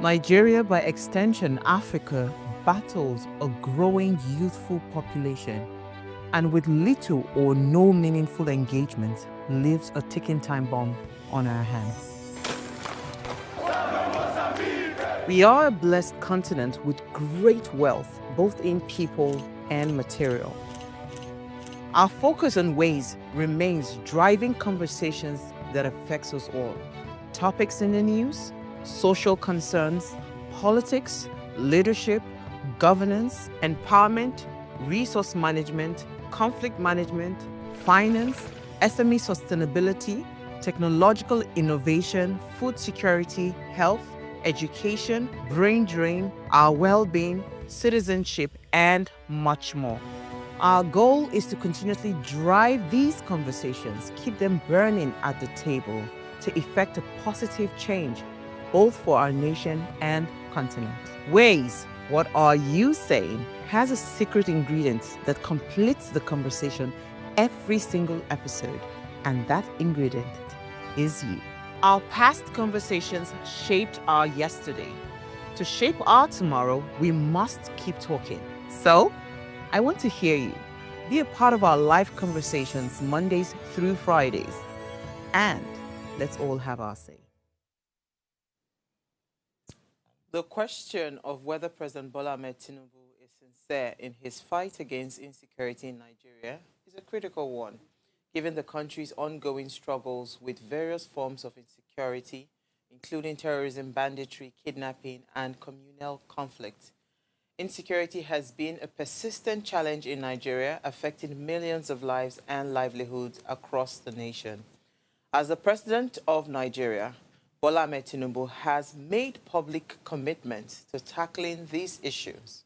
Nigeria, by extension, Africa, battles a growing youthful population and with little or no meaningful engagement leaves a ticking time bomb on our hands. We are a blessed continent with great wealth, both in people and material. Our focus on ways remains driving conversations that affects us all. Topics in the news, social concerns, politics, leadership, governance, empowerment, resource management, conflict management, finance, SME sustainability, technological innovation, food security, health, education, brain drain, our well-being, citizenship, and much more. Our goal is to continuously drive these conversations, keep them burning at the table to effect a positive change, both for our nation and continent. Ways, what are you saying, has a secret ingredient that completes the conversation every single episode, and that ingredient is you. Our past conversations shaped our yesterday. To shape our tomorrow, we must keep talking. So, I want to hear you. Be a part of our live conversations Mondays through Fridays. And let's all have our say. The question of whether President Bola Ahmed Tinubu is sincere in his fight against insecurity in Nigeria is a critical one, given the country's ongoing struggles with various forms of insecurity, including terrorism, banditry, kidnapping, and communal conflict. Insecurity has been a persistent challenge in Nigeria, affecting millions of lives and livelihoods across the nation. As the president of Nigeria, Bola Ahmed Tinubu has made public commitments to tackling these issues,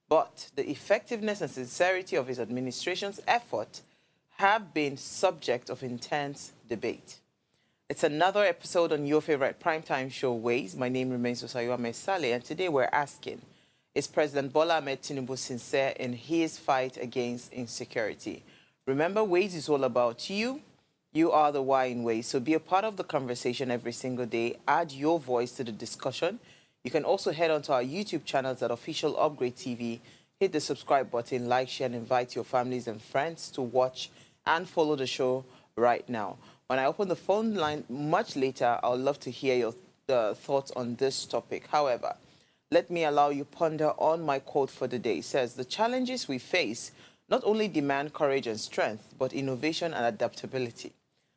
but the effectiveness and sincerity of his administration's effort have been subject of intense debate. It's another episode on your favorite primetime show, Ways. My name remains Osayiwa Mesale, and today we're asking, is President Bola Ahmed Tinubu sincere in his fight against insecurity? Remember, Ways is all about you. You are the why in Ways. So be a part of the conversation every single day. Add your voice to the discussion. You can also head onto our YouTube channels at Official Upgrade TV. Hit the subscribe button, like, share, and invite your families and friends to watch and follow the show right now. When I open the phone line much later, I would love to hear your thoughts on this topic. However, let me allow you ponder on my quote for the day. It says, the challenges we face not only demand courage and strength, but innovation and adaptability.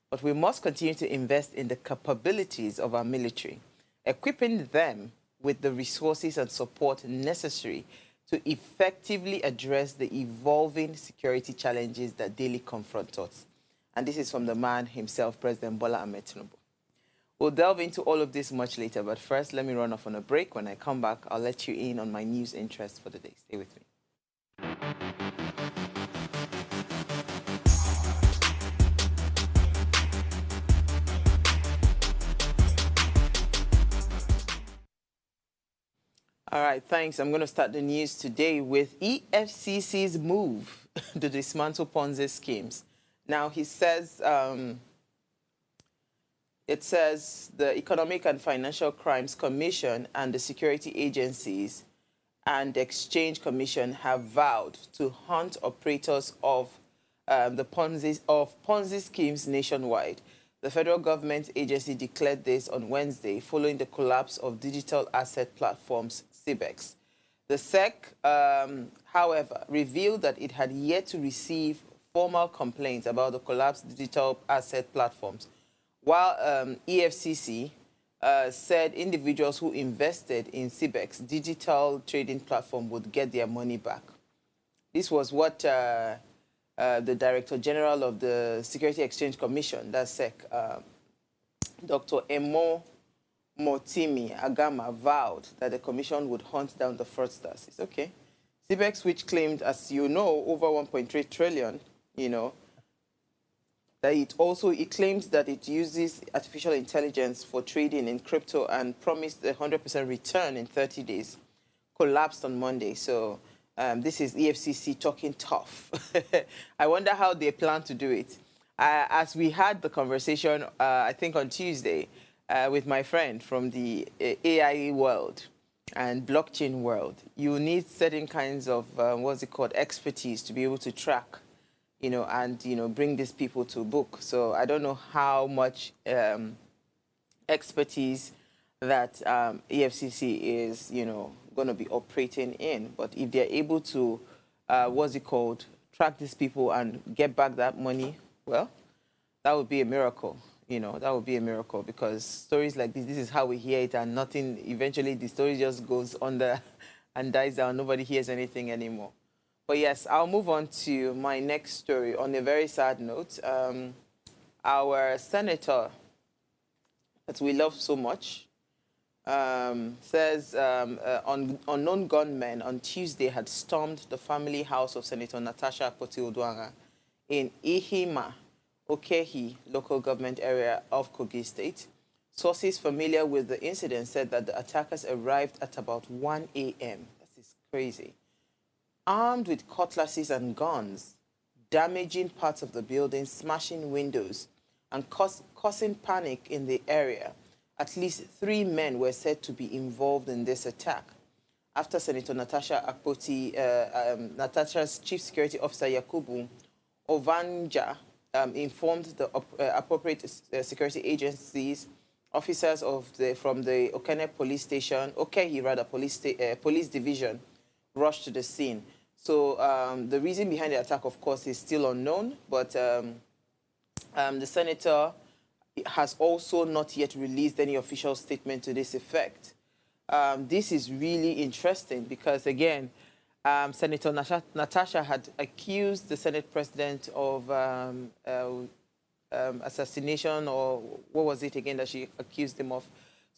But we must continue to invest in the capabilities of our military, equipping them with the resources and support necessary to effectively address the evolving security challenges that daily confront us. And this is from the man himself, President Bola Ahmed Tinubu. We'll delve into all of this much later, but first, let me run off on a break. When I come back, I'll let you in on my news interest for the day. Stay with me. All right, thanks. I'm going to start the news today with EFCC's move to dismantle Ponzi schemes. Now, he says... It says the Economic and Financial Crimes Commission and the security agencies and Exchange Commission have vowed to hunt operators of Ponzi schemes nationwide. The federal government agency declared this on Wednesday following the collapse of digital asset platforms CBEX. The SEC, however, revealed that it had yet to receive formal complaints about the collapsed digital asset platforms, while EFCC said individuals who invested in CBEX digital trading platform would get their money back. This was what the Director General of the Security Exchange Commission, that's SEC, Dr. Emo Motimi Agama, vowed that the commission would hunt down the fraudsters. It's okay. CBEX, which claimed, as you know, over 1.3 trillion, that it claims that it uses artificial intelligence for trading in crypto and promised a 100% return in 30 days, collapsed on Monday. So this is EFCC talking tough. I wonder how they plan to do it. As we had the conversation, I think on Tuesday, with my friend from the AI world and blockchain world. You need certain kinds of, what's it called, expertise to be able to track, and, bring these people to book. So I don't know how much expertise that EFCC is, going to be operating in. But if they're able to, track these people and get back that money, well, that would be a miracle. That would be a miracle, because stories like this is how we hear it, and nothing, eventually the story just goes under and dies down. Nobody hears anything anymore. But yes, I'll move on to my next story on a very sad note. Our senator that we love so much says unknown gunmen on Tuesday had stormed the family house of Senator Natasha Akpoti-Oduaghan in Ihima, Okehi local government area of Kogi State. Sources familiar with the incident said that the attackers arrived at about 1 a.m. That is crazy. Armed with cutlasses and guns, damaging parts of the building, smashing windows, and causing panic in the area. At least 3 men were said to be involved in this attack. After Senator Natasha's Chief Security Officer Yakubu Ovanja informed the appropriate security agencies, officers from the Okene police station, police division, rushed to the scene. So the reason behind the attack, of course, is still unknown, but the senator has also not yet released any official statement to this effect. This is really interesting because, again, Senator Natasha had accused the Senate President of assassination, or what was it again that she accused him of?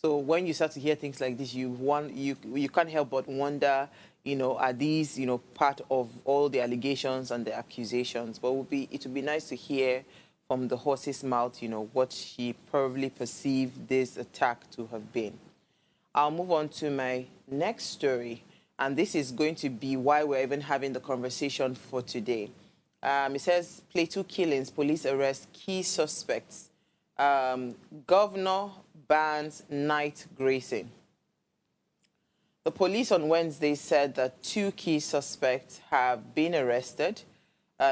So when you start to hear things like this, you can't help but wonder, are these, part of all the allegations and the accusations? But it would be nice to hear from the horse's mouth, what she probably perceived this attack to have been. I'll move on to my next story, and this is going to be why we're even having the conversation for today. It says, Plateau killings, police arrest key suspects. Governor bans night grazing. The police on Wednesday said that 2 key suspects have been arrested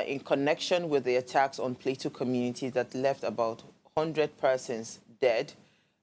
in connection with the attacks on Plateau communities that left about 100 persons dead,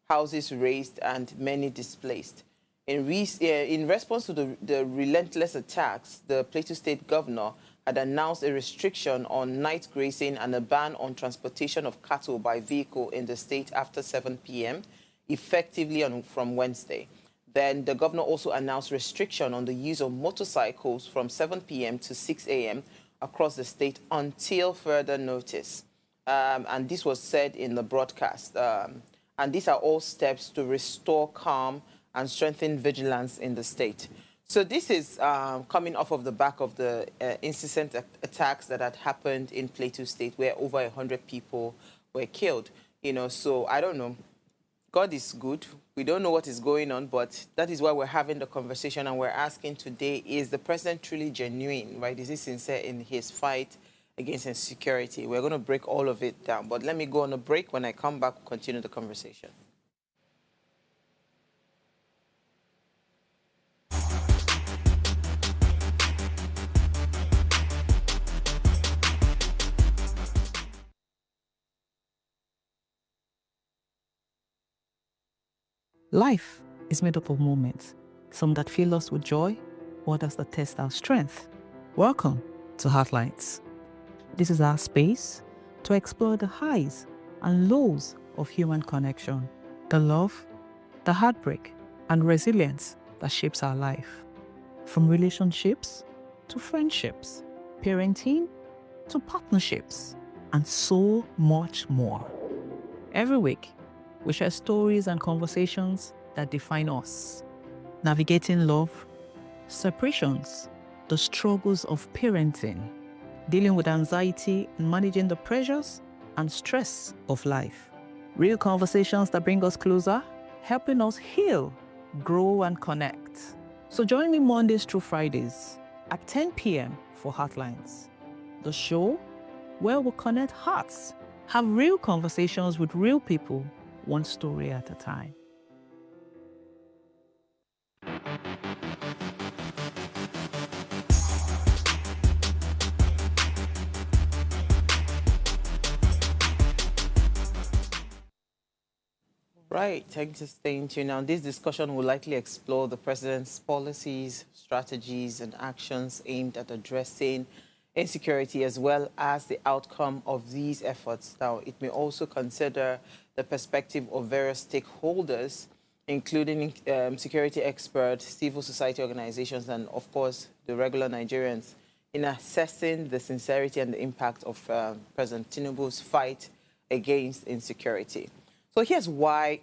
houses razed, and many displaced. In response to the relentless attacks, the Plateau State governor had announced a restriction on night grazing and a ban on transportation of cattle by vehicle in the state after 7 p.m., effectively from Wednesday. Then the governor also announced restriction on the use of motorcycles from 7 p.m. to 6 a.m. across the state until further notice. And this was said in the broadcast. And these are all steps to restore calm and strengthen vigilance in the state. So this is coming off of the back of the incessant attacks that had happened in Plateau State, where over 100 people were killed. So I don't know. God is good. We don't know what is going on, but that is why we're having the conversation, and we're asking today, is the president truly genuine, right? Is he sincere in his fight against insecurity? We're going to break all of it down, but let me go on a break. When I come back, we'll continue the conversation. Life is made up of moments, some that fill us with joy, others that test our strength. Welcome to Heartlines. This is our space to explore the highs and lows of human connection, the love, the heartbreak, and resilience that shapes our life. From relationships to friendships, parenting to partnerships, and so much more. Every week, we share stories and conversations that define us, navigating love, separations, the struggles of parenting, dealing with anxiety and managing the pressures and stress of life. Real conversations that bring us closer, helping us heal, grow, and connect. So join me Mondays through Fridays at 10 p.m. for Heartlines, the show where we'll connect hearts, have real conversations with real people, one story at a time. Right, thanks for staying tuned. Now, this discussion will likely explore the president's policies, strategies, and actions aimed at addressing insecurity, as well as the outcome of these efforts. Now, it may also consider the perspective of various stakeholders, including security experts, civil society organizations, and, of course, the regular Nigerians, in assessing the sincerity and the impact of President Tinubu's fight against insecurity. So here's why,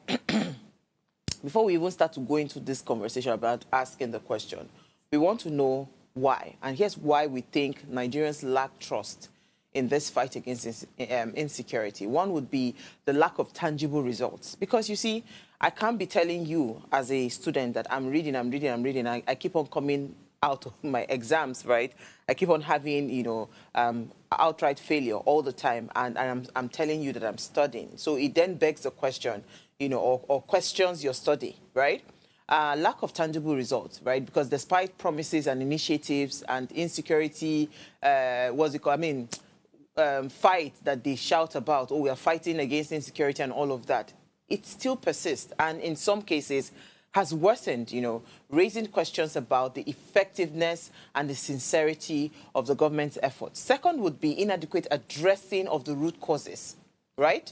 before we even start to go into this conversation about asking the question, we want to know why. And here's why we think Nigerians lack trust in this fight against insecurity. One would be the lack of tangible results. Because you see, I can't be telling you as a student that I'm reading. I keep on coming out of my exams, right? I keep on having, you know, outright failure all the time, and I'm telling you that I'm studying. So it then begs the question, you know, or questions your study, right? Lack of tangible results, right? Because despite promises and initiatives and insecurity, what's it called? I mean, fight that they shout about, oh, we are fighting against insecurity and all of that, it still persists. And in some cases, has worsened, you know, raising questions about the effectiveness and the sincerity of the government's efforts. Second would be inadequate addressing of the root causes, right?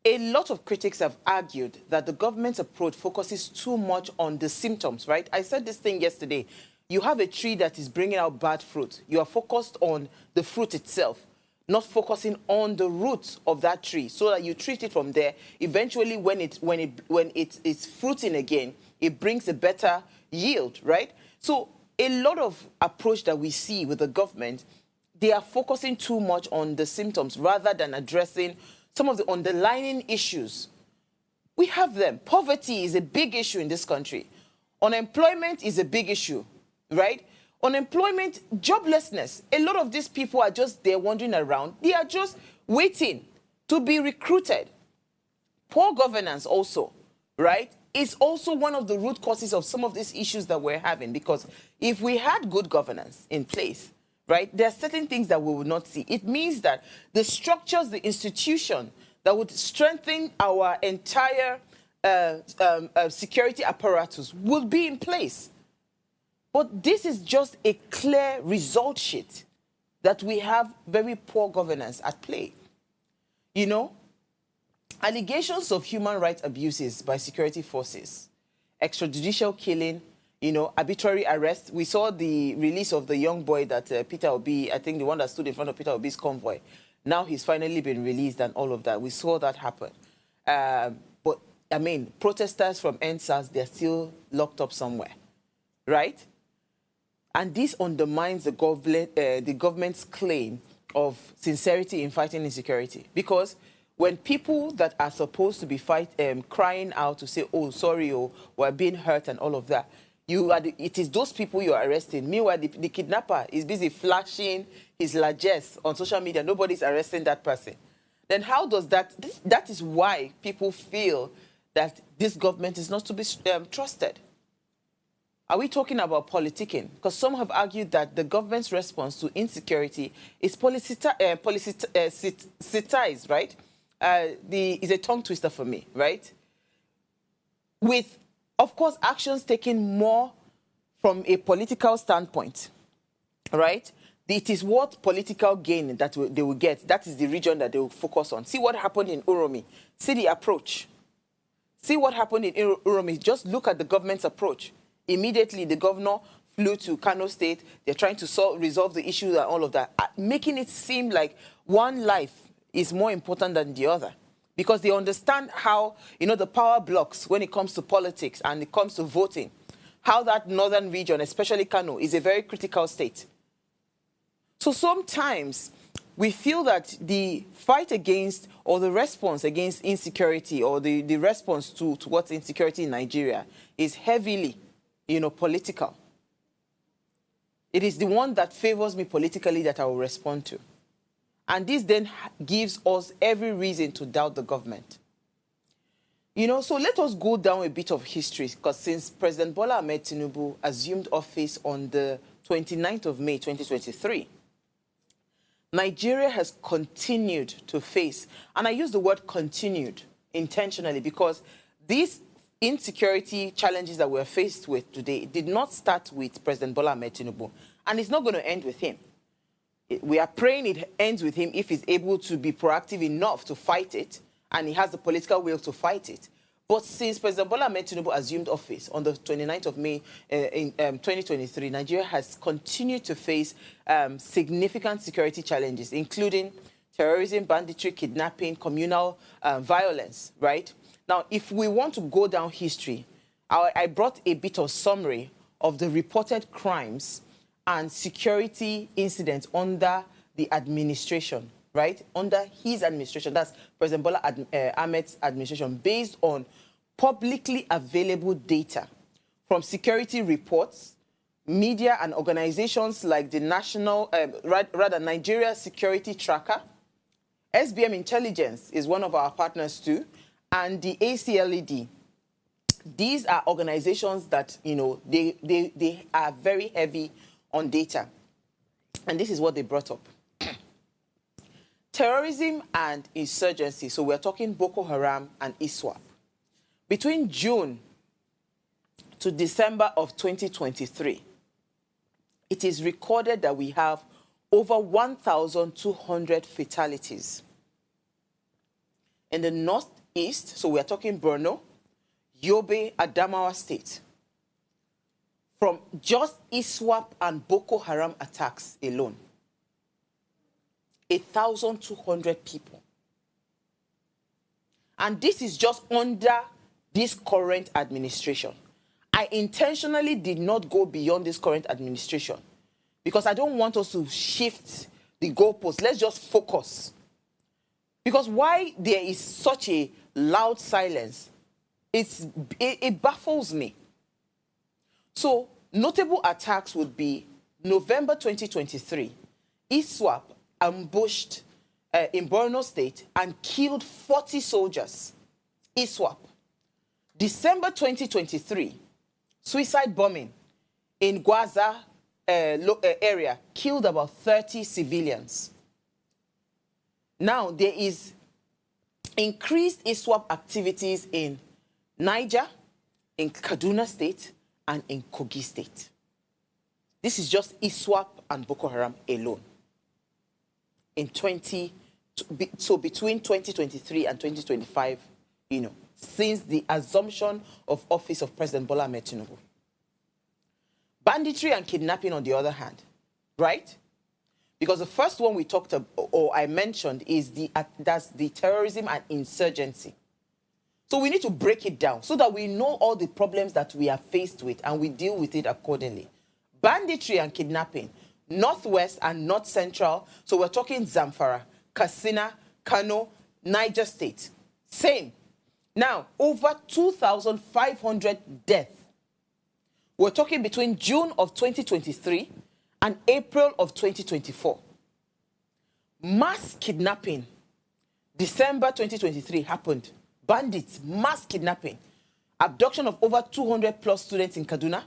A lot of critics have argued that the government's approach focuses too much on the symptoms, right? I said this thing yesterday. You have a tree that is bringing out bad fruit. You are focused on the fruit itself, not focusing on the roots of that tree, so that you treat it from there. Eventually, when it is fruiting again, it brings a better yield, right? So a lot of approach that we see with the government, they are focusing too much on the symptoms rather than addressing some of the underlying issues. We have them. Poverty is a big issue in this country. Unemployment is a big issue, right? Unemployment, joblessness. A lot of these people are just there wandering around. They are just waiting to be recruited. Poor governance also, right, is also one of the root causes of some of these issues that we're having. Because if we had good governance in place, right, there are certain things that we will not see. It means that the structures, the institution that would strengthen our entire security apparatus will be in place. But this is just a clear result sheet that we have very poor governance at play. You know, allegations of human rights abuses by security forces, extrajudicial killing, you know, arbitrary arrest. We saw the release of the young boy that Peter Obi, I think the one that stood in front of Peter Obi's convoy. Now he's finally been released and all of that. We saw that happen. But, I mean, protesters from NSAS, they're still locked up somewhere, right? And this undermines the government's claim of sincerity in fighting insecurity. Because when people that are supposed to be crying out to say, oh, sorry, oh, we're being hurt and all of that, it is those people you are arresting. Meanwhile, the kidnapper is busy flashing his largesse on social media. Nobody's arresting that person. Then how does that is why people feel that this government is not to be trusted. Are we talking about politicking? Because some have argued that the government's response to insecurity is politicized, right? Is a tongue twister for me, right? With, of course, actions taken more from a political standpoint, right? It is what political gain that they will get. That is the region that they will focus on. See what happened in Uromi. See the approach. See what happened in Uromi. Just look at the government's approach. Immediately, the governor flew to Kano State. They're trying to resolve the issues and all of that, making it seem like one life is more important than the other. Because they understand how, you know, the power blocks when it comes to politics and it comes to voting, how that northern region, especially Kano, is a very critical state. So sometimes we feel that the fight against or the response against insecurity or the response to what's insecurity in Nigeria is heavily, you know, political. It is the one that favors me politically that I will respond to. And this then gives us every reason to doubt the government. You know, so let us go down a bit of history, because since President Bola Ahmed Tinubu assumed office on the 29th of May 2023, Nigeria has continued to face, and I use the word continued intentionally because these insecurity challenges that we're faced with today did not start with President Bola Ahmed Tinubu, and it's not going to end with him. We are praying it ends with him if he's able to be proactive enough to fight it, and he has the political will to fight it. But since President Bola Ahmed Tinubu assumed office on the 29th of May in 2023, Nigeria has continued to face significant security challenges, including terrorism, banditry, kidnapping, communal violence, right? Now, if we want to go down history, I brought a bit of summary of the reported crimes and security incidents under the administration, right? Under his administration, that's President Bola Ahmed's administration, based on publicly available data from security reports, media and organizations like the Nigeria Security Tracker. SBM Intelligence is one of our partners too, and the ACLED. These are organizations that, you know, they are very heavy on data. And this is what they brought up. Terrorism and insurgency. So we're talking Boko Haram and ISWAP. Between June to December of 2023, it is recorded that we have over 1,200 fatalities. In the northeast, so we're talking Borno, Yobe, Adamawa State, from just ISWAP and Boko Haram attacks alone. 1,200 people. And this is just under this current administration. I intentionally did not go beyond this current administration because I don't want us to shift the goalposts. Let's just focus. Because why there is such a loud silence, it baffles me. So notable attacks would be November 2023, ISWAP ambushed in Borno State and killed 40 soldiers. ISWAP. December 2023, suicide bombing in Gwaza area killed about 30 civilians. Now, there is increased ISWAP activities in Niger, in Kaduna State, and in Kogi State. This is just ISWAP and Boko Haram alone. So between 2023 and 2025, you know, since the assumption of office of President Bola Ahmed Tinubu. Banditry and kidnapping, on the other hand, right? Because the first one we talked about, or I mentioned, is that's the terrorism and insurgency. So we need to break it down so that we know all the problems that we are faced with and we deal with it accordingly. Banditry and kidnapping, northwest and north central. So we're talking Zamfara, Katsina, Kano, Niger State. Same. Now, over 2,500 deaths. We're talking between June of 2023 and April of 2024. Mass kidnapping. December 2023 happened. Bandits, mass kidnapping. Abduction of over 200 plus students in Kaduna.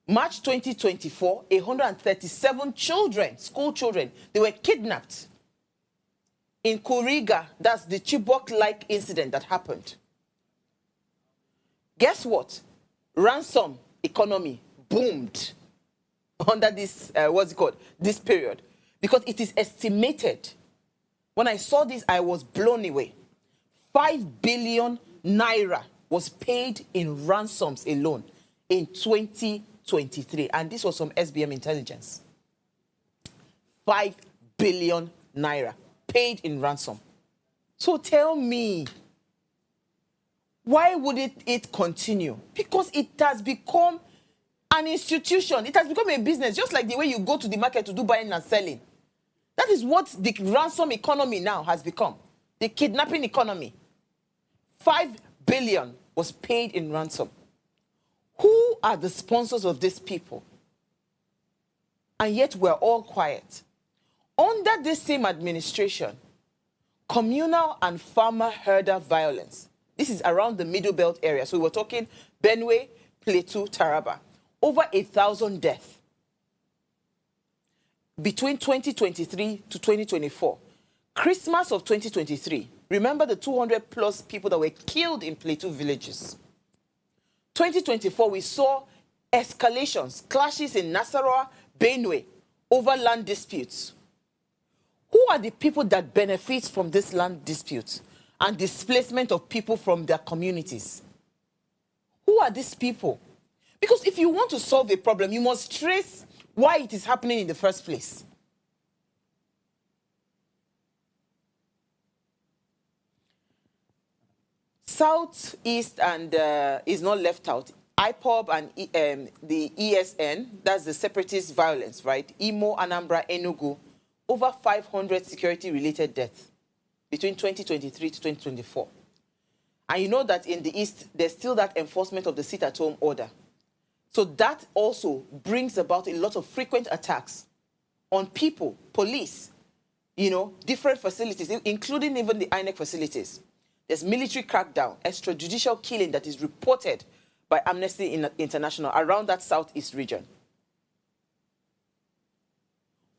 March 2024, 137 children, school children, they were kidnapped. In Kuriga, that's the Chibok-like incident that happened. Guess what? Ransom economy boomed under this, this period. Because it is estimated. When I saw this, I was blown away. 5 billion naira was paid in ransoms alone in 2023. And this was from SBM Intelligence. 5 billion naira paid in ransom. So tell me, why would it continue? Because it has become an institution. It has become a business, just like the way you go to the market to do buying and selling. That is what the ransom economy now has become. The kidnapping economy. 5 billion was paid in ransom. Who are the sponsors of these people? And yet we're all quiet. Under this same administration, communal and farmer herder violence This is around the Middle Belt area. So we're talking Benue, Plateau, Taraba. Over 1,000 deaths between 2023 to 2024. Christmas of 2023, remember the 200 plus people that were killed in Plateau villages. 2024, we saw escalations, clashes in Nasarawa, Benue, over land disputes. Who are the people that benefit from this land disputes and displacement of people from their communities? Who are these people? Because if you want to solve a problem, you must trace why it is happening in the first place. South, East, and is not left out. IPOB and the ESN, that's the separatist violence, right? Imo, Anambra, Enugu, over 500 security-related deaths between 2023 to 2024. And you know that in the East, there's still that enforcement of the sit-at-home order. So that also brings about a lot of frequent attacks on people, police, you know, different facilities, including even the INEC facilities. There's military crackdown, extrajudicial killing that is reported by Amnesty International around that Southeast region.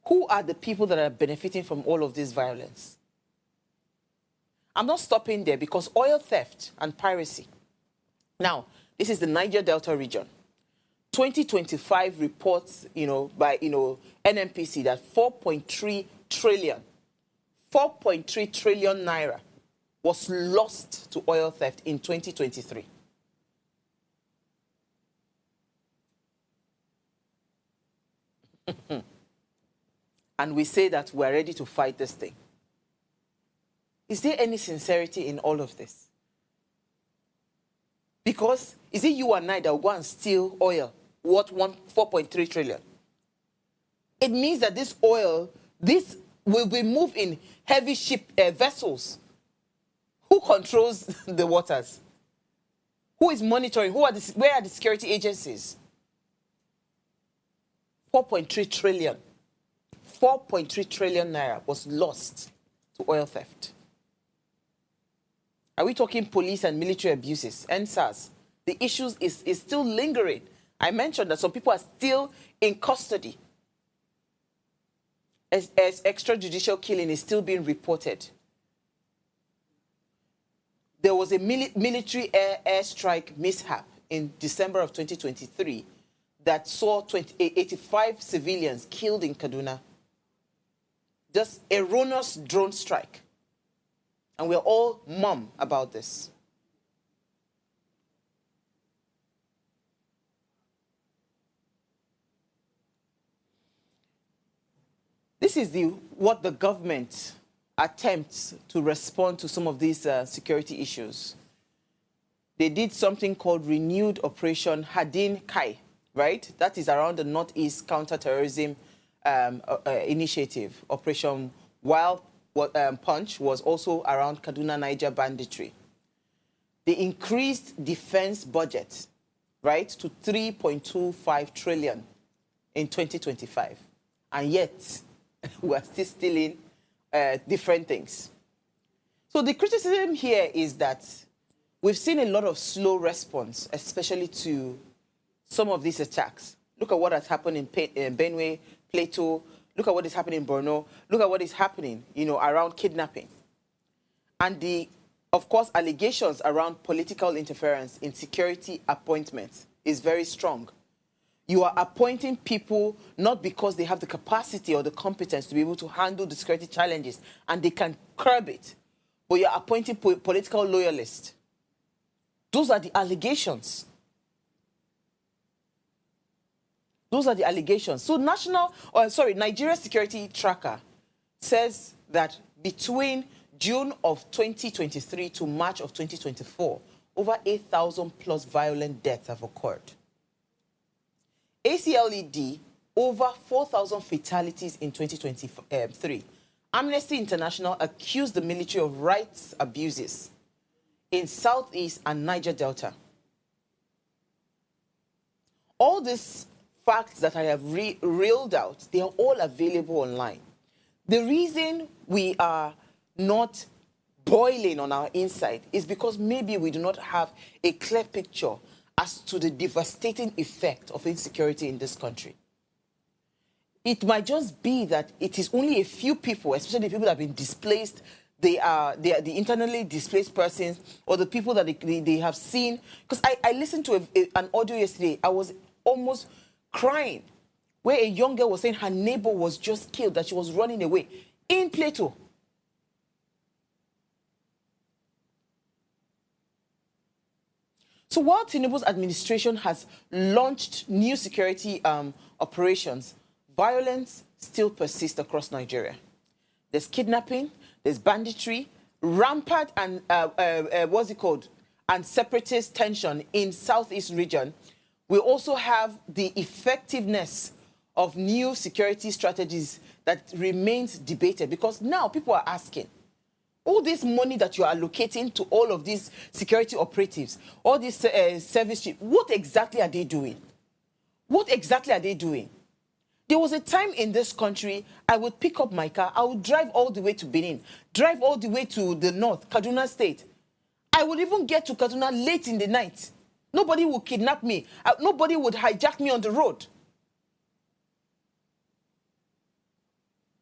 Who are the people that are benefiting from all of this violence? I'm not stopping there because oil theft and piracy. Now, this is the Niger Delta region. 2025 reports, by, NNPC that 4.3 trillion naira was lost to oil theft in 2023. And we say that we're ready to fight this thing. Is there any sincerity in all of this? Because is it you and I that will go and steal oil worth 4.3 trillion? It means that this oil, this will be moved in heavy ship vessels. Who controls the waters? Who is monitoring? Where are the security agencies? 4.3 trillion. 4.3 trillion naira was lost to oil theft. Are we talking police and military abuses? NSAS. The issues is still lingering. I mentioned that some people are still in custody. As extrajudicial killing is still being reported. There was a military airstrike mishap in December of 2023 that saw 85 civilians killed in Kaduna. Just erroneous drone strike. And we're all mum about this. This is what the government attempts to respond to some of these security issues. They did something called renewed Operation Hadin Kai, right? That is around the Northeast Counterterrorism Initiative. Operation Wild Punch was also around Kaduna Niger banditry. They increased defense budget, right, to 3.25 trillion in 2025. And yet, we are still stealing different things. So the criticism here is that we've seen a lot of slow response, especially to some of these attacks. Look at what has happened in Benue, Plateau. Look at what is happening in Borno. Look at what is happening, around kidnapping. And of course, allegations around political interference in security appointments is very strong. You are appointing people not because they have the capacity or the competence to be able to handle the security challenges and they can curb it, but you're appointing political loyalists. Those are the allegations. Those are the allegations. So Nigeria Security Tracker says that between June of 2023 to March of 2024, over 8,000 plus violent deaths have occurred. ACLED, over 4,000 fatalities in 2023. Amnesty International accused the military of rights abuses in Southeast and Niger Delta. All these facts that I have reeled out, they are all available online. The reason we are not boiling on our inside is because maybe we do not have a clear picture as to the devastating effect of insecurity in this country. It might just be that it is only a few people, especially the people that have been displaced, they are the internally displaced persons, or the people that they have seen. Because I listened to an audio yesterday, I was almost crying, where a young girl was saying her neighbor was just killed, that she was running away in Plateau. So while Tinubu's administration has launched new security operations, violence still persists across Nigeria. There's kidnapping, there's banditry, rampant and and separatist tension in Southeast region. We also have the effectiveness of new security strategies that remains debated, because now people are asking, all this money that you are allocating to all of these security operatives, all these service chiefs, what exactly are they doing? What exactly are they doing? There was a time in this country, I would pick up my car, I would drive all the way to Benin, drive all the way to the north, Kaduna State. I would even get to Kaduna late in the night. Nobody would kidnap me. Nobody would hijack me on the road.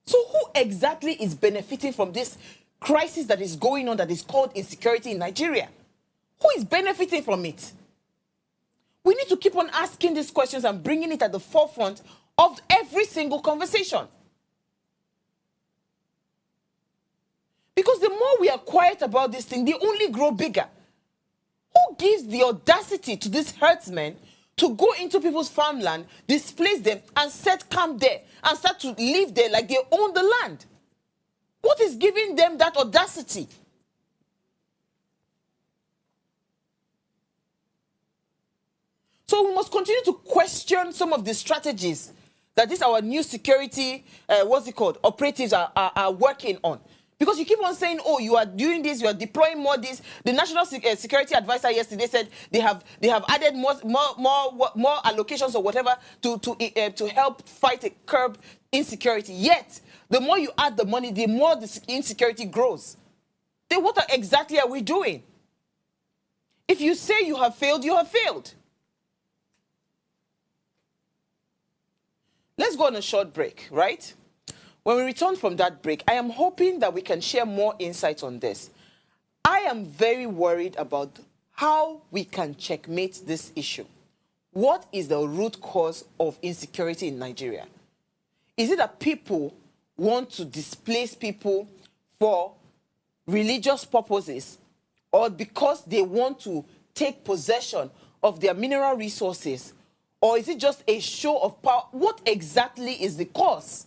So who exactly is benefiting from this crisis that is going on, that is called insecurity in Nigeria? Who is benefiting from it? We need to keep on asking these questions and bringing it at the forefront of every single conversation. Because the more we are quiet about this thing, they only grow bigger. Who gives the audacity to these herdsmen to go into people's farmland, displace them, and set camp there, and start to live there like they own the land? What is giving them that audacity? So we must continue to question some of the strategies that our new security, operatives are working on. Because you keep on saying, oh, you are doing this, you are deploying more this. The National Security Advisor yesterday said they have added more allocations or whatever to help curb insecurity. Yet, the more you add the money, the more the insecurity grows. Then what exactly are we doing? If you say you have failed, you have failed. Let's go on a short break, right? When we return from that break, I am hoping that we can share more insights on this. I am very worried about how we can checkmate this issue. What is the root cause of insecurity in Nigeria? Is it that people want to displace people for religious purposes, or because they want to take possession of their mineral resources? Or is it just a show of power? What exactly is the cause?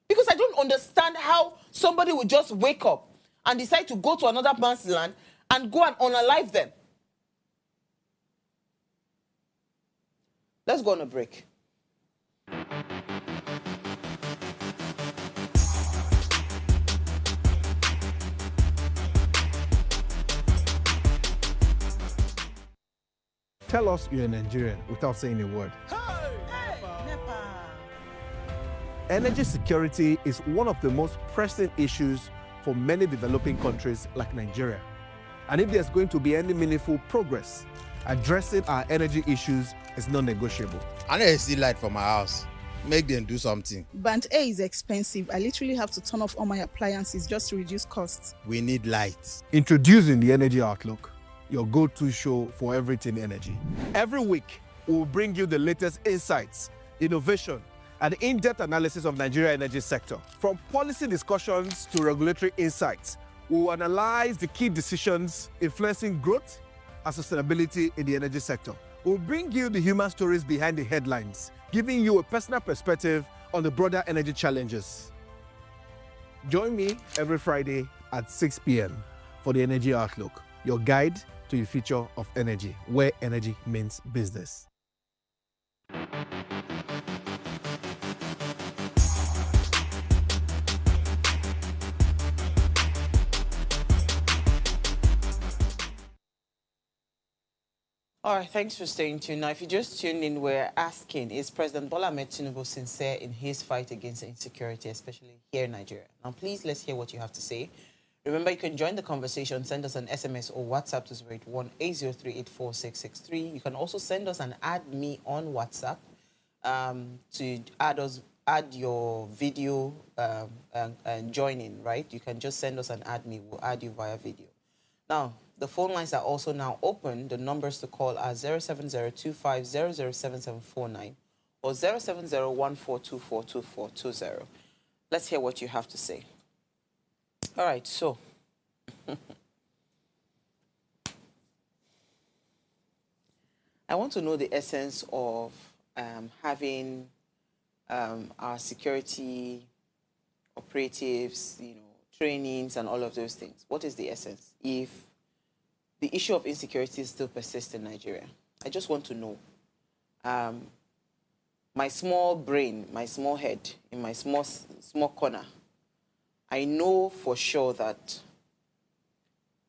Because I don't understand how somebody would just wake up and decide to go to another man's land and go and unalive them. Let's go on a break. Tell us you're a Nigerian without saying a word. Energy security is one of the most pressing issues for many developing countries like Nigeria. And if there's going to be any meaningful progress, addressing our energy issues is non-negotiable. I need to see light for my house. Make them do something. Band A is expensive. I literally have to turn off all my appliances just to reduce costs. We need light. Introducing the Energy Outlook, your go-to show for everything energy. Every week, we'll bring you the latest insights, innovation, and in-depth analysis of Nigeria's energy sector. From policy discussions to regulatory insights, we will analyze the key decisions influencing growth and sustainability in the energy sector. We'll bring you the human stories behind the headlines, giving you a personal perspective on the broader energy challenges. Join me every Friday at 6 p.m. for the Energy Outlook, your guide to the future of energy, where energy means business. All right, thanks for staying tuned. Now, if you just tuned in, we're asking, is President Bola Ahmed Tinubu sincere in his fight against insecurity, especially here in Nigeria? Now, please, let's hear what you have to say. Remember, you can join the conversation. Send us an SMS or WhatsApp to 081-803-84663. You can also send us an add me on WhatsApp to add your video and join in, right? You can just send us an add me. We'll add you via video. Now, the phone lines are also now open. The numbers to call are 07025007749 or 07014242420. Let's hear what you have to say. All right, so I want to know the essence of having our security operatives, trainings and all of those things. What is the essence if the issue of insecurity still persists in Nigeria? I just want to know. My small brain, my small head, in my small corner, I know for sure that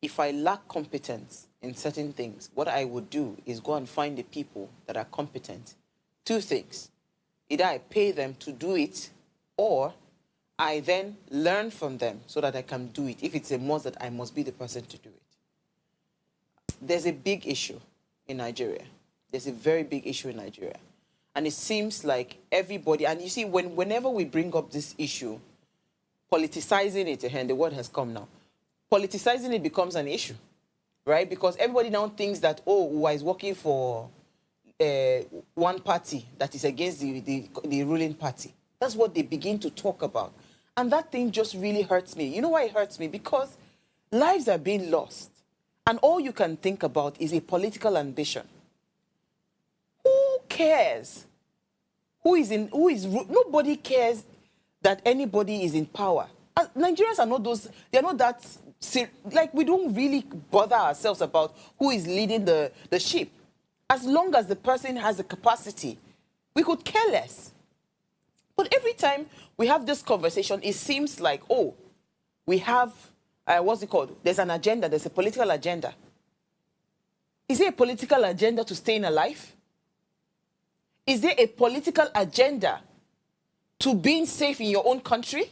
if I lack competence in certain things, what I would do is go and find the people that are competent. Two things. Either I pay them to do it, or I then learn from them so that I can do it. If it's a must that I must be the person to do it. There's a big issue in Nigeria. There's a very big issue in Nigeria. And it seems like everybody, and you see, whenever we bring up this issue, politicizing it, and the word has come now, politicizing it becomes an issue, right? Because everybody now thinks that, oh, who is working for one party that is against the ruling party. That's what they begin to talk about. And that thing just really hurts me. You know why it hurts me? Because lives are being lost. And all you can think about is a political ambition. Who cares? Nobody cares that anybody is in power. Nigerians are not those, they're not that, like, we don't really bother ourselves about who is leading the ship. As long as the person has the capacity, we could care less. But every time we have this conversation, it seems like, oh, we have, what's it called? There's an agenda, there's a political agenda. Is there a political agenda to staying alive? Is there a political agenda to being safe in your own country?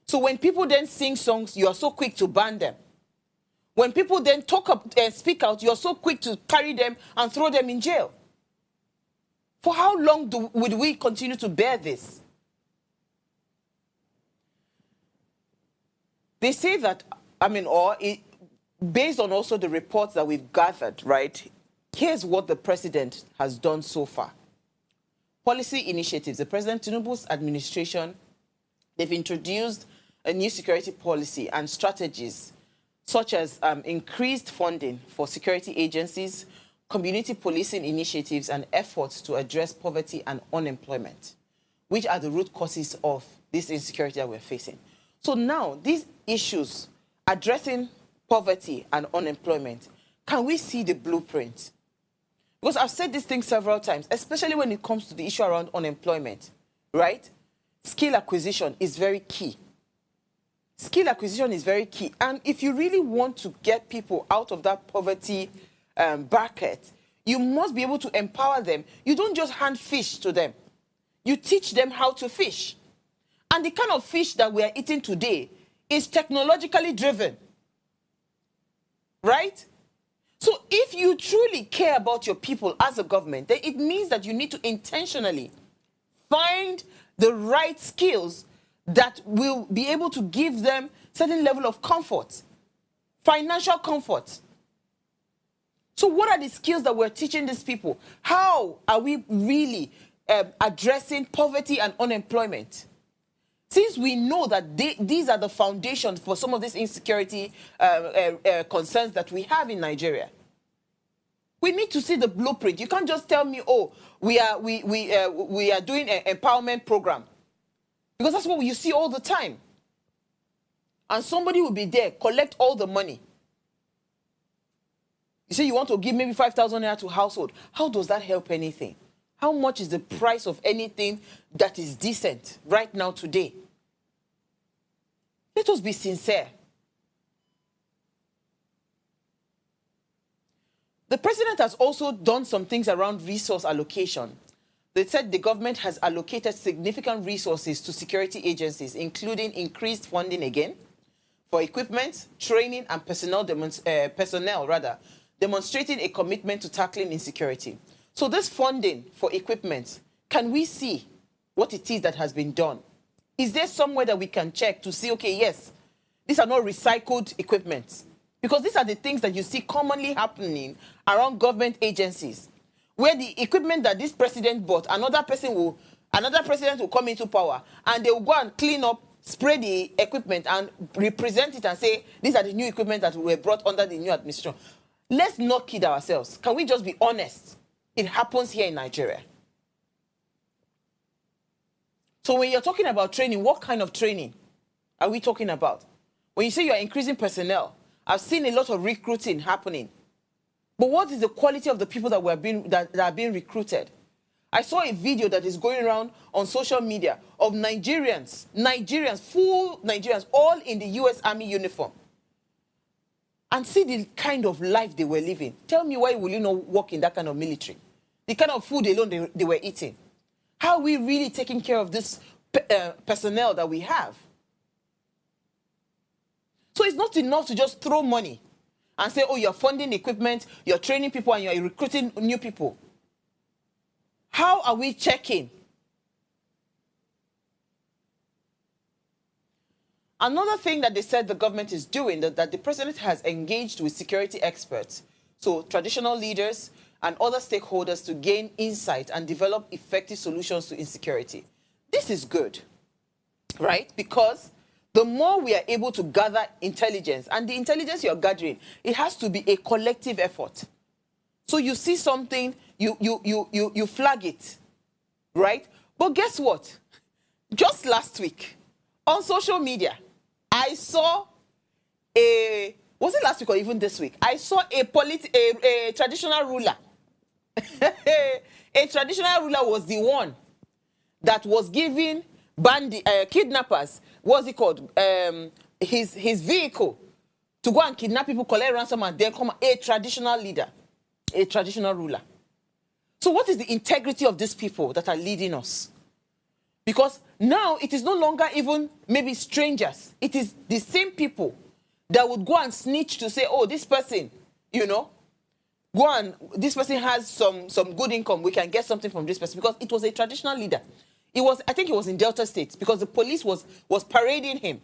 So when people then sing songs, you are so quick to ban them. When people then talk up and speak out, you're so quick to carry them and throw them in jail. For how long would we continue to bear this? They say that, based on also the reports that we've gathered, right? Here's what the president has done so far. Policy initiatives. The President Tinubu's administration, they've introduced a new security policy and strategies such as increased funding for security agencies, community policing initiatives, and efforts to address poverty and unemployment, which are the root causes of this insecurity that we're facing. So now, these issues addressing poverty and unemployment, can we see the blueprint? Because I've said this thing several times, especially when it comes to the issue around unemployment, right? Skill acquisition is very key. Skill acquisition is very key. And if you really want to get people out of that poverty bracket, you must be able to empower them. You don't just hand fish to them. You teach them how to fish. And the kind of fish that we are eating today is technologically driven. Right? So if you truly care about your people as a government, then it means that you need to intentionally find the right skills that will be able to give them certain level of comfort, financial comfort. So what are the skills that we're teaching these people? How are we really addressing poverty and unemployment? Since we know that these are the foundations for some of these insecurity concerns that we have in Nigeria, we need to see the blueprint. You can't just tell me, oh, we are doing an empowerment program, because that's what you see all the time. And somebody will be there, collect all the money. You say you want to give maybe 5,000 naira to household. How does that help anything? How much is the price of anything that is decent right now today? Let us be sincere. The president has also done some things around resource allocation. They said the government has allocated significant resources to security agencies, including increased funding again for equipment, training, and personnel, demonstrating a commitment to tackling insecurity. So this funding for equipment, can we see what it is that has been done? Is there somewhere that we can check to see, okay, yes, these are not recycled equipment? Because these are the things that you see commonly happening around government agencies, where the equipment that this president bought, another president will come into power, and they will go and clean up, spray the equipment, and represent it and say, these are the new equipment that were brought under the new administration. Let's not kid ourselves. Can we just be honest? It happens here in Nigeria. So when you're talking about training, what kind of training are we talking about? When you say you're increasing personnel, I've seen a lot of recruiting happening. But what is the quality of the people that are being recruited? I saw a video that is going around on social media of Nigerians, full Nigerians, all in the U.S. Army uniform. And see the kind of life they were living. Tell me, why will you not work in that kind of military? The kind of food alone they were eating. How are we really taking care of this personnel that we have? So it's not enough to just throw money and say, oh, you're funding equipment, you're training people, and you're recruiting new people. How are we checking? Another thing that they said the government is doing, that the president has engaged with security experts, so traditional leaders and other stakeholders, to gain insight and develop effective solutions to insecurity. This is good, right? Because the more we are able to gather intelligence, and the intelligence you're gathering, it has to be a collective effort. So you see something, you flag it, right? But guess what? Just last week, on social media, I saw was it last week or even this week? I saw a traditional ruler. A traditional ruler was the one that was giving kidnappers, what's it called? His vehicle to go and kidnap people, collect ransom, and then come a traditional leader, a traditional ruler. So what is the integrity of these people that are leading us? Because now it is no longer even maybe strangers. It is the same people that would go and snitch to say, oh, this person, this person has some good income. We can get something from this person, because it was a traditional leader. I think it was in Delta State, because the police was parading him.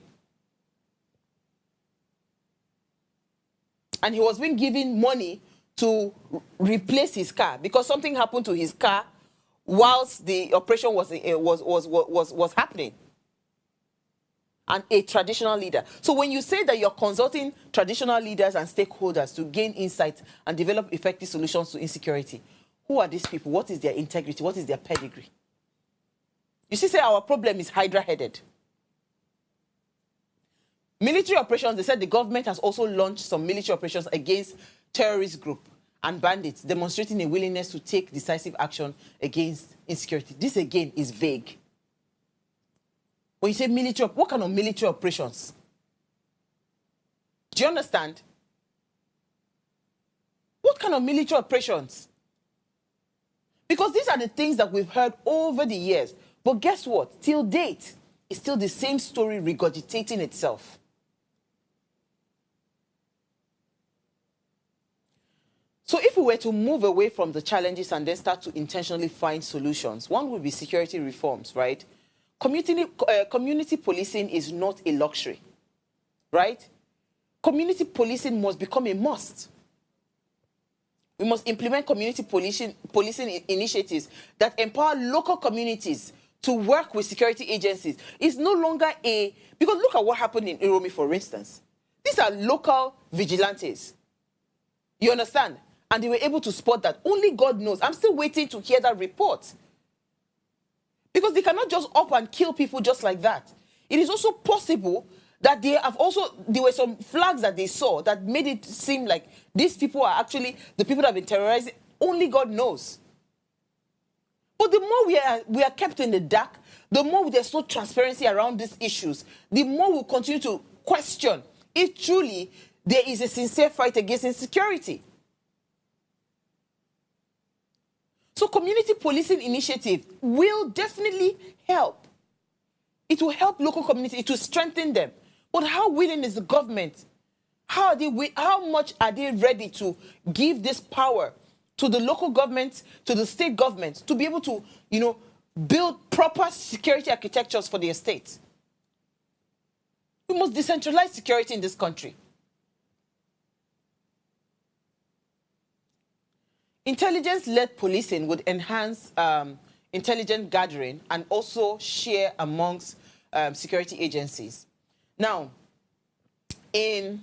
And he was being given money to replace his car, because something happened to his car whilst the operation was happening. And a traditional leader. So when you say that you're consulting traditional leaders and stakeholders to gain insight and develop effective solutions to insecurity, who are these people? What is their integrity? What is their pedigree? You see, say our problem is hydra-headed. Military operations, they said the government has also launched some military operations against terrorist groups and bandits, demonstrating a willingness to take decisive action against insecurity. This, again, is vague. When you say military, what kind of military operations? Do you understand? What kind of military operations? Because these are the things that we've heard over the years. But guess what? Till date, it's still the same story regurgitating itself. So if we were to move away from the challenges and then start to intentionally find solutions, one would be security reforms, right? Community policing is not a luxury, right? Community policing must become a must. We must implement community policing initiatives that empower local communities to work with security agencies. It's no longer because look at what happened in Uromi, for instance. These are local vigilantes. You understand? And they were able to spot that. Only God knows. I'm still waiting to hear that report. Because they cannot just up and kill people just like that. It is also possible that there were some flags that they saw that made it seem like these people are actually the people that have been terrorizing. Only God knows. But the more we are kept in the dark, the more there's no transparency around these issues, the more we'll continue to question if truly there is a sincere fight against insecurity. So community policing initiative will definitely help. It will help local communities. It will strengthen them. But how willing is the government? How much are they ready to give this power to the local government, to the state government, to be able to, build proper security architectures for their states? We must decentralize security in this country. Intelligence-led policing would enhance intelligence gathering and also share amongst security agencies. Now, in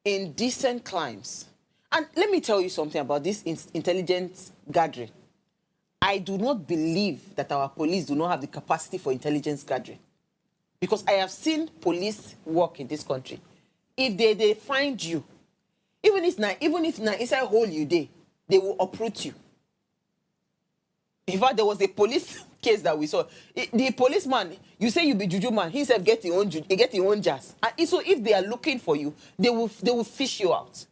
decent climes, and let me tell you something about this intelligence gathering. I do not believe that our police do not have the capacity for intelligence gathering, because I have seen police work in this country. If they find you, even if inside hole you they will uproot you. In fact, there was a police case that we saw. The policeman, you say you be juju man, he said get your own jazz. And so if they are looking for you, they will fish you out.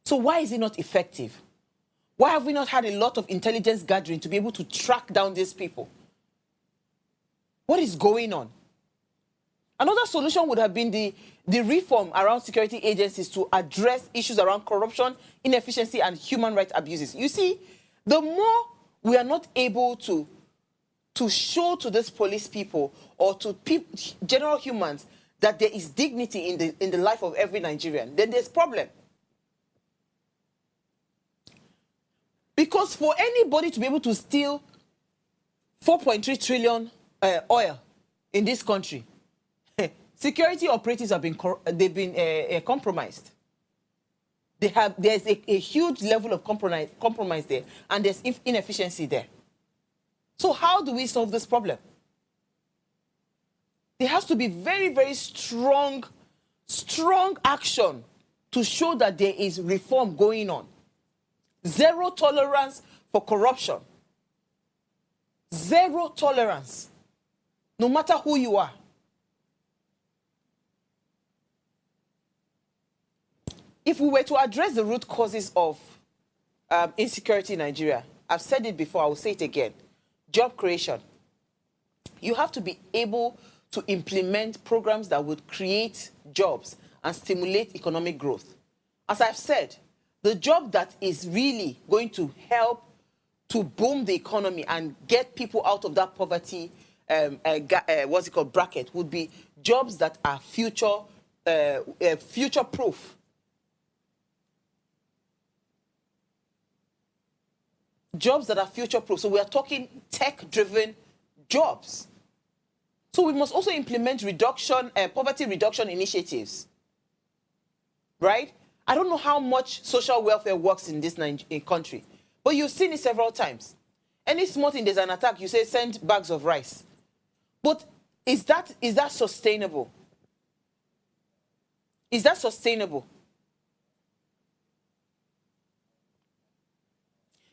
So why is it not effective? Why have we not had a lot of intelligence gathering to be able to track down these people? What is going on? Another solution would have been the reform around security agencies to address issues around corruption, inefficiency, and human rights abuses. You see, the more we are not able to show to these police people or to general humans that there is dignity in the life of every Nigerian, then there's problem. Because for anybody to be able to steal 4.3 trillion oil in this country, security operatives have been compromised. There's a huge level of compromise there, and there's inefficiency there. So how do we solve this problem? There has to be very, very strong action to show that there is reform going on. Zero tolerance for corruption. Zero tolerance, no matter who you are. If we were to address the root causes of insecurity in Nigeria, I've said it before, I will say it again. Job creation. You have to be able to implement programs that would create jobs and stimulate economic growth. As I've said, the job that is really going to help to boom the economy and get people out of that poverty, bracket, would be jobs that are future-proof. Jobs that are future-proof. So we are talking tech-driven jobs. So we must also implement poverty reduction initiatives. Right? I don't know how much social welfare works in this country, but you've seen it several times. Any small thing, there's an attack, you say send bags of rice. But is that sustainable? Is that sustainable?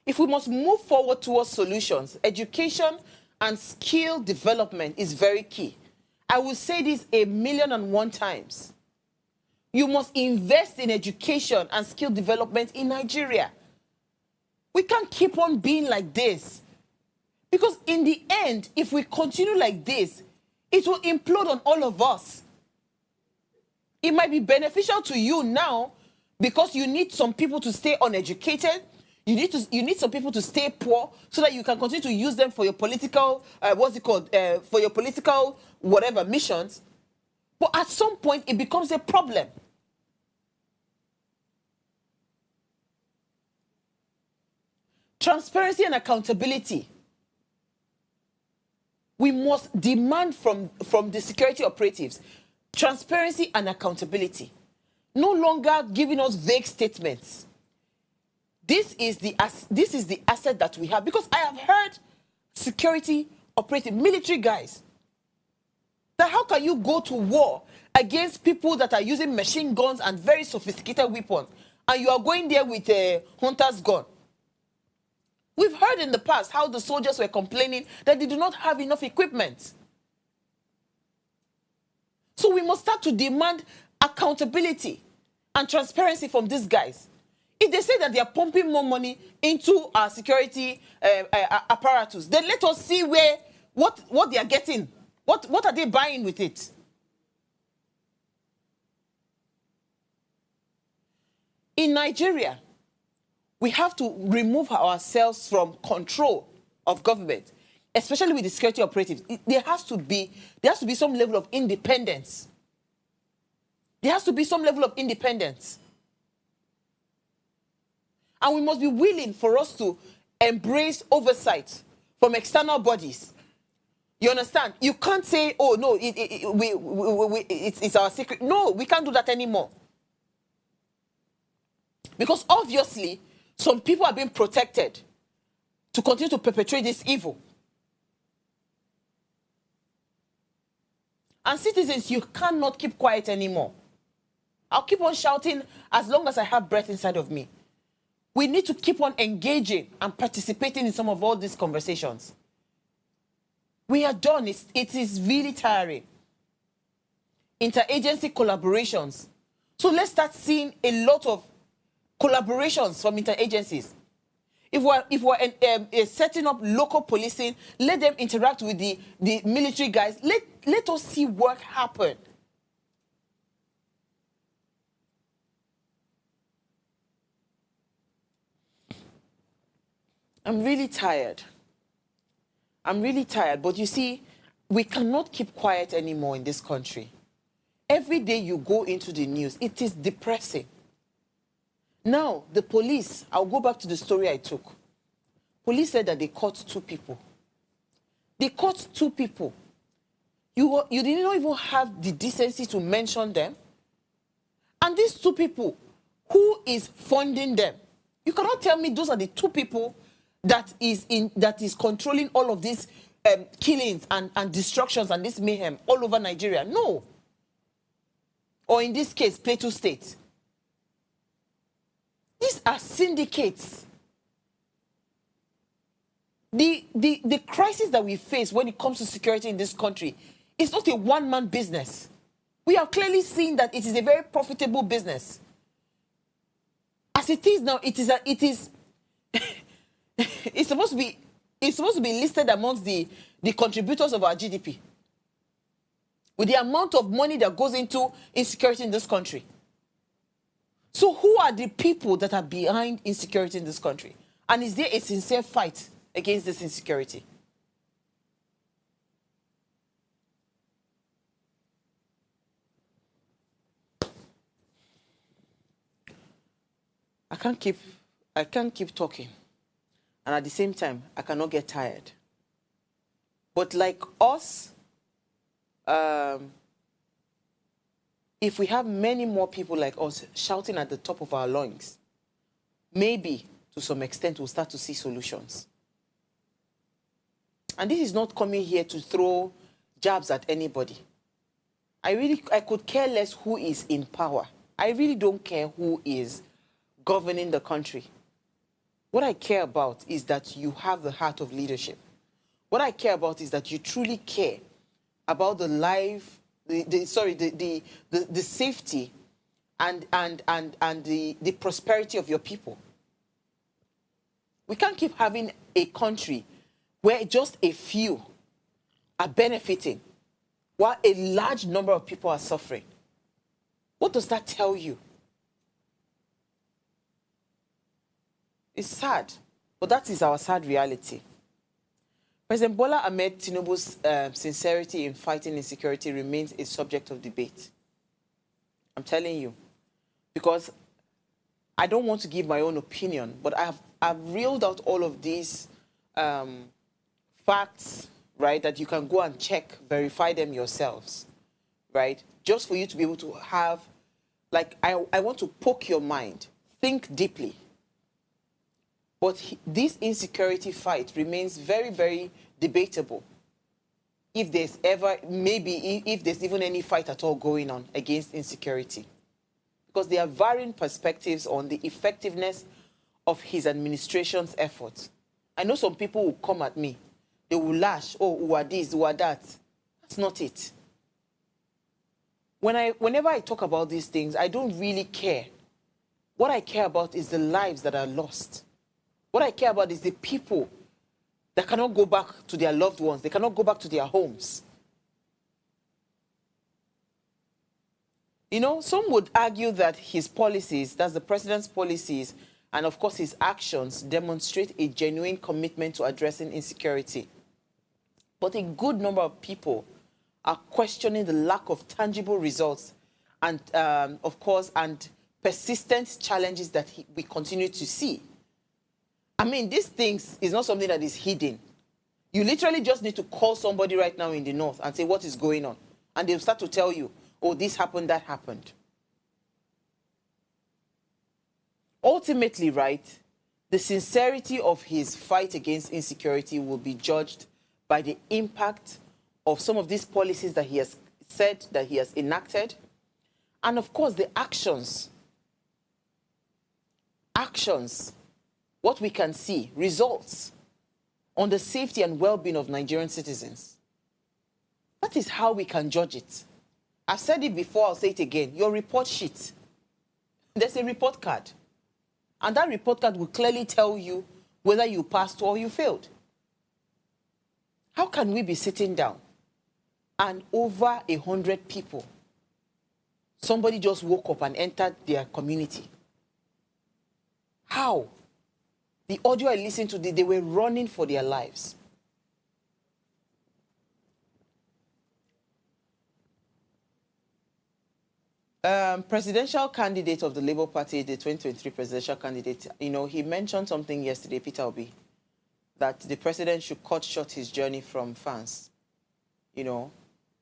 If we must move forward towards solutions, education and skill development is very key. I will say this 1,000,001 times. You must invest in education and skill development in Nigeria. We can't keep on being like this. Because in the end, if we continue like this, it will implode on all of us. It might be beneficial to you now because you need some people to stay uneducated. You need some people to stay poor so that you can continue to use them for your political, for your political whatever missions. But at some point, it becomes a problem. Transparency and accountability. We must demand from the security operatives transparency and accountability. No longer giving us vague statements. This is the asset that we have. Because I have heard security operative, military guys, that how can you go to war against people that are using machine guns and very sophisticated weapons, and you are going there with a hunter's gun? We've heard in the past how the soldiers were complaining that they do not have enough equipment. So we must start to demand accountability and transparency from these guys. If they say that they are pumping more money into our security apparatus, then let us see what they are getting. What are they buying with it? In Nigeria, we have to remove ourselves from control of government, especially with the security operatives. There has to be some level of independence. There has to be some level of independence. And we must be willing for us to embrace oversight from external bodies. You understand? You can't say, oh, no, it's our secret. No, we can't do that anymore. Because obviously, some people are being protected to continue to perpetrate this evil. And citizens, you cannot keep quiet anymore. I'll keep on shouting as long as I have breath inside of me. We need to keep on engaging and participating in some of all these conversations. We are done. It is really tiring. Interagency collaborations. So let's start seeing a lot of collaborations from interagencies. If we're setting up local policing, let them interact with the military guys. Let us see work happen. I'm really tired. But you see, we cannot keep quiet anymore in this country. Every day you go into the news, it is depressing. Now, the police, I'll go back to the story I took. Police said that they caught 2 people. They caught 2 people. You did not even have the decency to mention them. And these 2 people, who is funding them? You cannot tell me those are the 2 people that is controlling all of these killings and destructions and this mayhem all over Nigeria. No. Or in this case, Plateau State. These are syndicates. The crisis that we face when it comes to security in this country is not a one-man business. We have clearly seen that it is a very profitable business. As it is now, it's supposed to be listed amongst the contributors of our GDP. With the amount of money that goes into insecurity in this country. So who are the people that are behind insecurity in this country? And is there a sincere fight against this insecurity? I can't keep talking. And at the same time, I cannot get tired. But like us, if we have many more people like us shouting at the top of our lungs, maybe to some extent we'll start to see solutions. And this is not coming here to throw jabs at anybody. I could care less who is in power. I really don't care who is governing the country. What I care about is that you have the heart of leadership. What I care about is that you truly care about the life, the safety and the prosperity of your people. We can't keep having a country where just a few are benefiting while a large number of people are suffering. What does that tell you? It's sad, but that is our sad reality. President Bola Ahmed Tinubu's sincerity in fighting insecurity remains a subject of debate. I'm telling you. Because I don't want to give my own opinion, but I've reeled out all of these facts, right, that you can go and check, verify them yourselves, right, just for you to be able to have, like, I want to poke your mind, think deeply. But this insecurity fight remains very, very debatable. If there's ever, maybe if there's even any fight at all going on against insecurity. Because there are varying perspectives on the effectiveness of his administration's efforts. I know some people will come at me. They will lash, oh, who are this, who are that. That's not it. Whenever I talk about these things, I don't really care What I care about is the lives that are lost. What I care about is the people that cannot go back to their loved ones. They cannot go back to their homes. You know, some would argue that his policies, that's the president's policies, and of course his actions, demonstrate a genuine commitment to addressing insecurity. But a good number of people are questioning the lack of tangible results and, of course, and persistent challenges that we continue to see. I mean, these things is not something that is hidden. You literally just need to call somebody right now in the north and say, what is going on? And they'll start to tell you, oh, this happened, that happened. Ultimately, right, the sincerity of his fight against insecurity will be judged by the impact of some of these policies that he has said, that he has enacted, and of course the actions, what we can see, results on the safety and well-being of Nigerian citizens. That is how we can judge it. I've said it before, I'll say it again. Your report sheet, there's a report card. And that report card will clearly tell you whether you passed or you failed. How can we be sitting down and over 100 people, somebody just woke up and entered their community? How? The audio I listened to, they were running for their lives. Presidential candidate of the Labour Party, the 2023 presidential candidate, you know, he mentioned something yesterday, Peter Obi, that the president should cut short his journey from France. You know,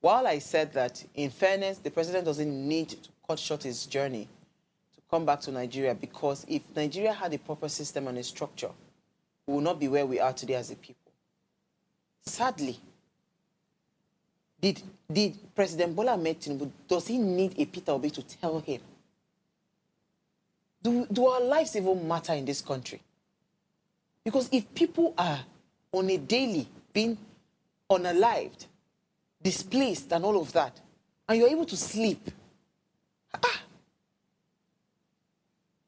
while I said that, in fairness, the president doesn't need to cut short his journey to come back to Nigeria, because if Nigeria had a proper system and a structure, we will not be where we are today as a people. Sadly, did President Bola Ahmed Tinubu, does he need a Peter Obi to tell him? Do our lives even matter in this country? Because if people are on a daily being unalived, displaced and all of that, and you're able to sleep,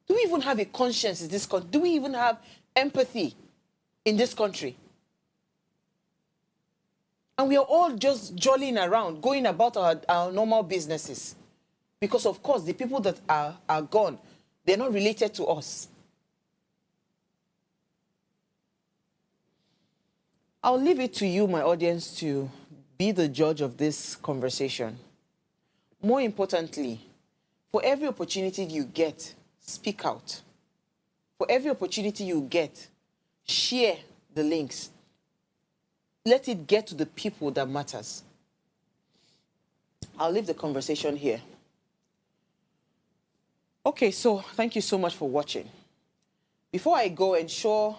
do we even have a conscience in this country? Do we even have empathy in this country? And we are all just jollying around, going about our normal businesses. Because, of course, the people that are gone, they're not related to us. I'll leave it to you, my audience, to be the judge of this conversation. More importantly, for every opportunity you get, speak out. For every opportunity you get, share the links. Let it get to the people that matters. I'll leave the conversation here. Okay, so thank you so much for watching. Before I go, ensure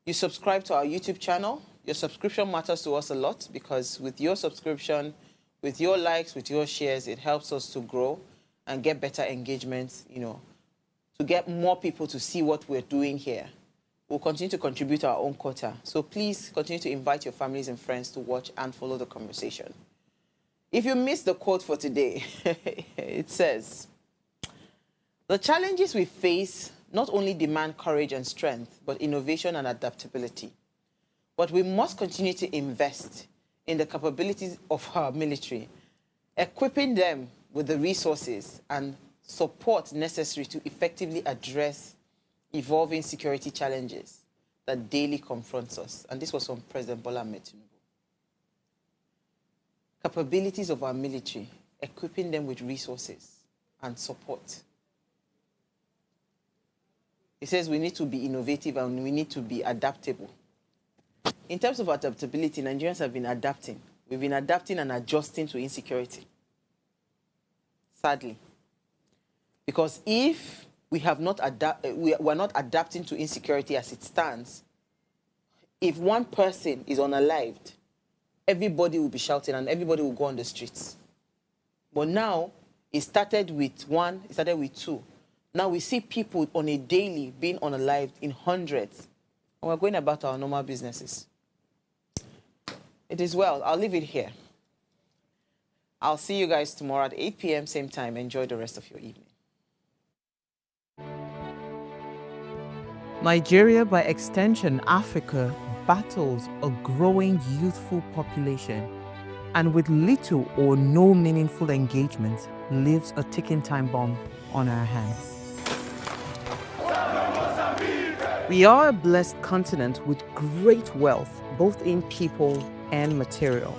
you subscribe to our YouTube channel. Your subscription matters to us a lot, because with your subscription, with your likes, with your shares, it helps us to grow and get better engagements, you know, to get more people to see what we're doing here. We'll continue to contribute our own quota. So please continue to invite your families and friends to watch and follow the conversation. If you missed the quote for today, it says, "The challenges we face not only demand courage and strength, but innovation and adaptability. But we must continue to invest in the capabilities of our military, equipping them with the resources and support necessary to effectively address evolving security challenges that daily confronts us." And this was from President Bola Ahmed Tinubu. Capabilities of our military, equipping them with resources and support. He says we need to be innovative and we need to be adaptable. In terms of adaptability, Nigerians have been adapting. We've been adapting and adjusting to insecurity. Sadly. Because if we are not adapting to insecurity as it stands, if one person is unalived, everybody will be shouting and everybody will go on the streets. But now, it started with one, it started with two. Now we see people on a daily being unalived in hundreds. And we're going about our normal businesses. It is well. I'll leave it here. I'll see you guys tomorrow at 8 p.m. same time. Enjoy the rest of your evening. Nigeria, by extension Africa, battles a growing youthful population, and with little or no meaningful engagement, lives a ticking time bomb on our hands. We are a blessed continent with great wealth, both in people and material.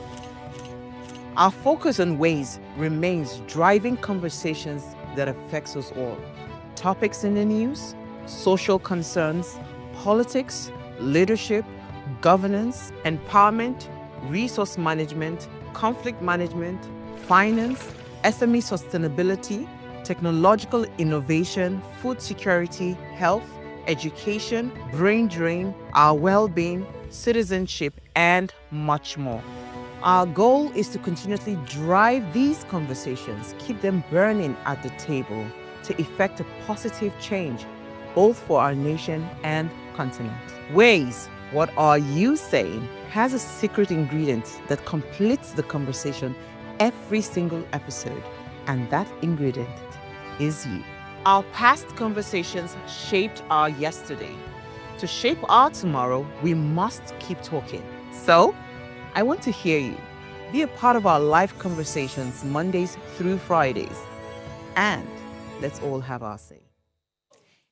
Our focus on ways remains driving conversations that affects us all. Topics in the news, social concerns, politics, leadership, governance, empowerment, resource management, conflict management, finance, SME sustainability, technological innovation, food security, health, education, brain drain, our well-being, citizenship, and much more. Our goal is to continuously drive these conversations, keep them burning at the table to effect a positive change, both for our nation and continent. Ways, what are you saying, has a secret ingredient that completes the conversation every single episode, and that ingredient is you. Our past conversations shaped our yesterday. To shape our tomorrow, we must keep talking. So, I want to hear you. Be a part of our live conversations Mondays through Fridays. And let's all have our say.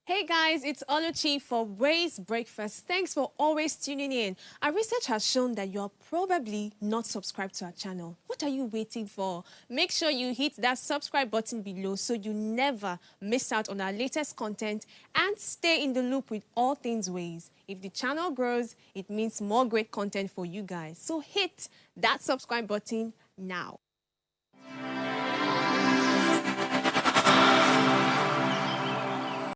Hey guys, it's Oluchi for Ways Breakfast. Thanks for always tuning in. Our research has shown that you're probably not subscribed to our channel. What are you waiting for? Make sure you hit that subscribe button below so you never miss out on our latest content and stay in the loop with all things Ways. If the channel grows, it means more great content for you guys. So hit that subscribe button now.